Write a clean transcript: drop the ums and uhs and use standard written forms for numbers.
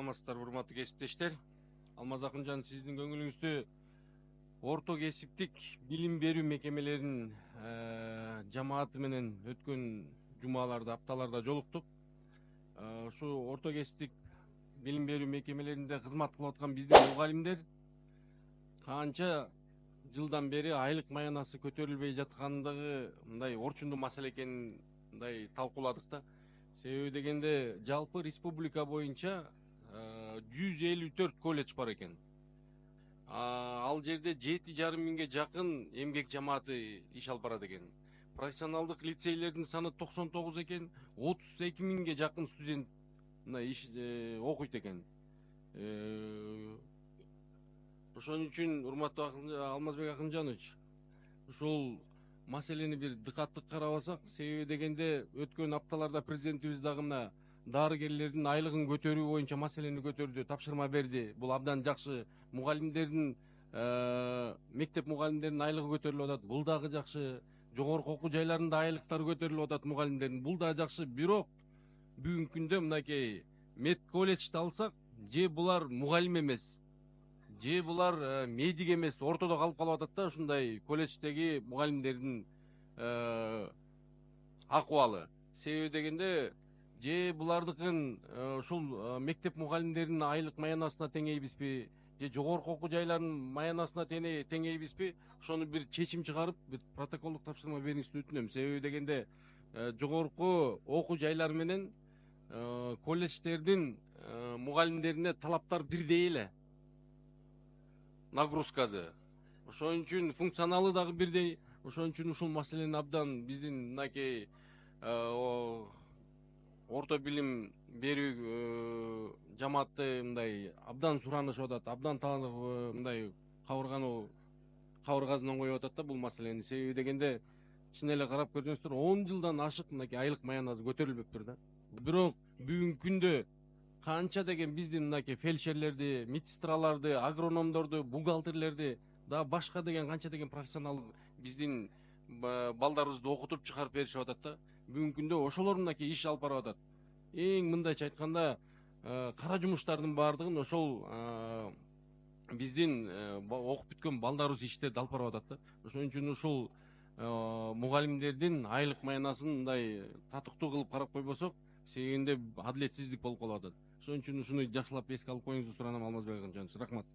саламатсыздарбы урматтуу кесиптештер. Алмаз Акынжан, сиздин көңүлүңүздө орто кесиптик билим берүү мекемелеринин жамааты менен өткөн жумаларда, апталарда жолуктук. Ушу орто кесиптик билим берүү мекемелеринде кызмат кылып аткан биздин мугалимдер канча жылдан бери айлык маянасы көтөрүлбөй жаткандыгы мындай орчундуу маселе экенин мындай талкууладык да. Себеби дегенде жалпы республика боюнча 154 колледж бар экен. Ал жерде 7,5 миңге жакын эмгек жамааты иш алып барат экен. Профессионалдык лицейлердин саны 99 экен, 32 миңге жакын студент мына окуйт экен. Ошон үчүн урматтуу Алмазбек Акынжанович, ушул маселени бир дыкаттык карабасак, себеби дегенде өткөн апталарда президентибиз дагы мына дарыгерлердин айлыгын көтөрүү боюнча маселени көтөрдү, тапшырма берди. Бул абдан жакшы. Мугалимдердин мектеп мугалимдеринин айлыгы көтөрүлүп атат. Бул дагы жакшы. Жогорку окуу жайларында айлыктары көтөрүлүп атат мугалимдердин. Бул дагы жакшы. Бирок бүгүнкү күндө мынакей мед колледжди алсак, же булар мугалим эмес, же булар медик эмес, ортодо калып атат да ушундай колледждеги мугалимдердин акыбалы. Себеби дегенде же булардыкын ушул мектеп мугалимдеринин айлык маянасына теңейбизби, же жогорку окуу жайларынын маянасына теңейбизби, ошону бир чечим чыгарып, бир протоколдук тапшырма бериңизди өтүнөм. Себеби дегенде жогорку окуу жайлар менен колледждердин мугалимдерине талаптар бирдей эле. Нагрузкасы. Ошон үчүн функционалы дагы бирдей. Ошон үчүн ушул маселени абдан биздин мынакей орто билим берүү жамааты мындай абдан суранышып атат, абдан мындай кабыргасынан коюп атат да бул маселени. Себеби дегенде чын эле карап көрсөңүздөр 10 жылдан ашык мынакей айлык маянасы көтөрүлбөптүр да. Бирок бүгүнкү күндө канча деген биздин мынакей фельдшерлерди, медсестраларды, агрономдорду, бухгалтерлерди, да башка деген канча деген профессионал биздин балдарыбызды окутуп чыгарып беришип атат да. Бүгүнкү күндө ошолор мынакей иш алып барып атат. Эң мындайча айтканда кара жумуштардын баардыгын ошол биздин окуп бүткөн балдарыбыз иштерди алып барып атат да. Ошон үчүн ушул мугалимдердин айлык маянасын мындай татыктуу кылып карап койбосок, себебинде адилетсиздик болуп калып атат. Ошон үчүн ушуну жакшылап эске алып коюңузду суранам, Алмазбек Акынжанович. Рахмат.